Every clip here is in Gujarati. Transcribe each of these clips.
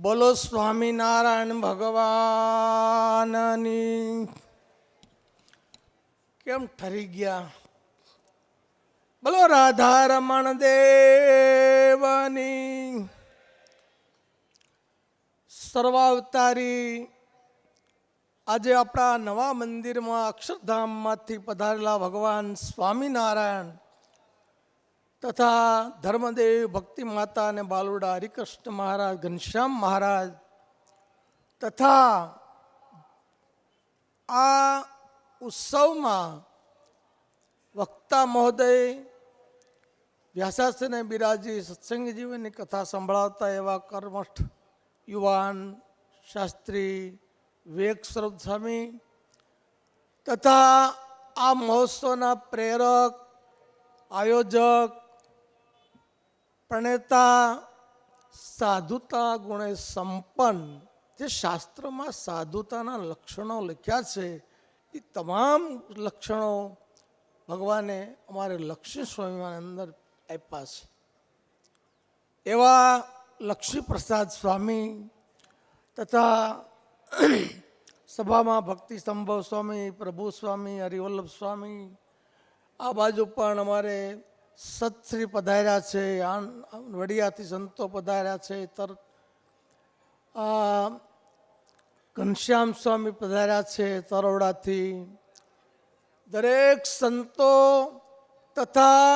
બોલો સ્વામિનારાયણ ભગવાનની. કેમ ઠરી ગયા? બોલો રાધારમણ દેવની. સર્વાવતારી આજે આપણા નવા મંદિરમાં અક્ષરધામમાંથી પધારેલા ભગવાન સ્વામિનારાયણ તથા ધર્મદેવ ભક્તિ માતા અને બાલુડા હરિકૃષ્ણ મહારાજ, ઘનશ્યામ મહારાજ તથા આ ઉત્સવમાં વક્તા મહોદય વ્યાસાસને બિરાજી સત્સંગી જીવનની કથા સંભળાવતા એવા કર્મઠ યુવાન શાસ્ત્રી વિવેક સ્વરૂપ સ્વામી તથા આ મહોત્સવના પ્રેરક, આયોજક, પ્રણેતા, સાધુતા ગુણે સંપન્ન, જે શાસ્ત્રમાં સાધુતાના લક્ષણો લખ્યા છે એ તમામ લક્ષણો ભગવાને અમારે લક્ષ્મી સ્વામીના અંદર આપ્યા છે. એવા લક્ષ્મી પ્રસાદ સ્વામી તથા સભામાં ભક્તિ સંભવ સ્વામી, પ્રભુ સ્વામી, હરિવલ્લભ સ્વામી, આ બાજુ પણ અમારે સત્શ્રી પધાર્યા છે, વડિયાથી સંતો પધાર્યા છે, ઘનશ્યામ સ્વામી પધાર્યા છે તરોડાથી. દરેક સંતો તથા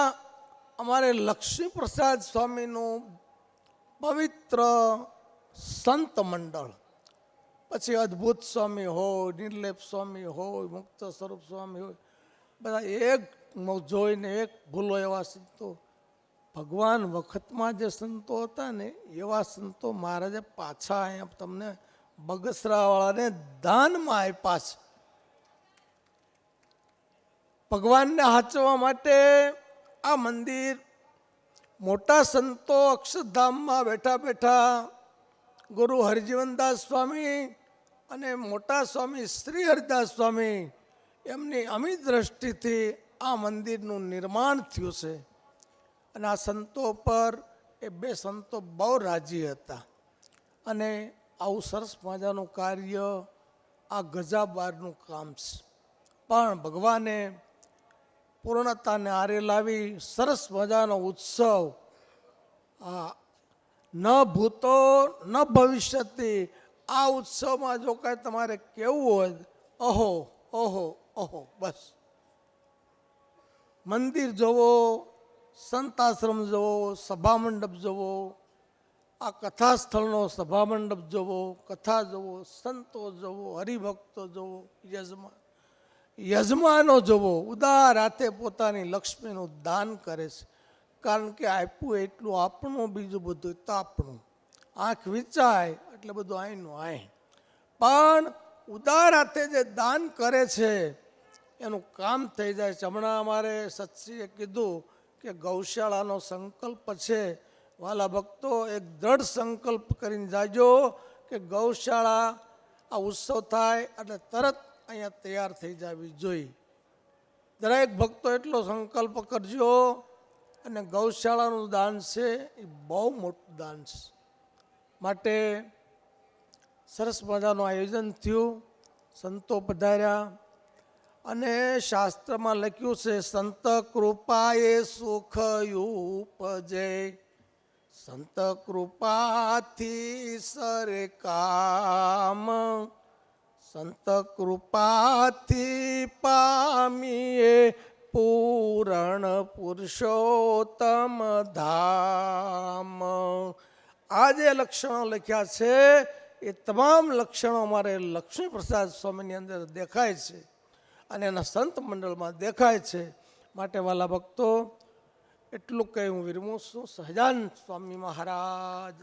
અમારે લક્ષ્મી પ્રસાદ સ્વામીનું પવિત્ર સંત મંડળ, પછી અદ્ભુત સ્વામી હોય, નિર્લેપ સ્વામી હોય, મુક્ત સ્વરૂપ સ્વામી હોય, બધા એક જોઈને એક ભૂલો એવા સંતો. ભગવાન વખતમાં જે સંતો હતા ને એવા સંતો મહારાજે પાછા અહીંયા તમને બગસરાવાળાને દાનમાં આપ્યા છે. ભગવાનને હાચવા માટે આ મંદિર મોટા સંતો અક્ષરધામમાં બેઠા બેઠા ગુરુ હરિજીવનદાસ સ્વામી અને મોટા સ્વામી શ્રી હરિદાસ સ્વામી એમની અમી દ્રષ્ટિથી આ મંદિરનું નિર્માણ થયું છે. અને આ સંતો પર એ બે સંતો બહુ રાજી હતા. અને આવું સરસ મજાનું કાર્ય આ ગજાબારનું કામ છે. પણ ભગવાને પૂર્ણતાને આરે લાવી સરસ મજાનો ઉત્સવ, ન ભૂતો ન ભવિષ્યથી, આ ઉત્સવમાં જો કાંઈ તમારે કેવું હોય, ઓહો ઓહો ઓહો, બસ મંદિર જવો, સંતાશ્રમ જવો, સભા મંડપ જવો, આ કથા સ્થળનો સભા મંડપ જવો, કથા જવો, સંતો જવો, હરિભક્તો જવો, યજમાનો જવો, ઉદાર હાથે પોતાની લક્ષ્મીનું દાન કરે છે. કારણ કે આપ્યું એટલું આપણું, બીજું બધું તો આપણું. આંખ વિચાય એટલે બધું આઈનું આય. પણ ઉદાર હાથે જે દાન કરે છે એનું કામ થઈ જાય છે. હમણાં અમારે સત્સીએ કીધું કે ગૌશાળાનો સંકલ્પ છે. વાલા ભક્તો, એક દ્રઢ સંકલ્પ કરીને જાજો કે ગૌશાળા આ ઉત્સવ થાય એટલે તરત અહીંયા તૈયાર થઈ જવી જોઈએ. દરેક ભક્તો એટલો સંકલ્પ કરજો. અને ગૌશાળાનું દાન છે એ બહુ મોટું દાન છે. માટે સરસ મજાનું આયોજન થયું, સંતો પધાર્યા. અને શાસ્ત્રમાં લખ્યું છે, સંત કૃપાએ સુખ ઉપજે, સંત કૃપાથી સરે કામ, સંત કૃપાથી પામીએ પૂરણ પુરુષોત્તમ ધામ. આ જે લક્ષણો લખ્યા છે એ તમામ લક્ષણો અમારે લક્ષ્મી પ્રસાદ સ્વામીની અંદર દેખાય છે અને એના સંત મંડળમાં દેખાય છે. માટે વાલા ભક્તો, એટલું કહી હું વિરમું છું. સહજાનંદ સ્વામી મહારાજ.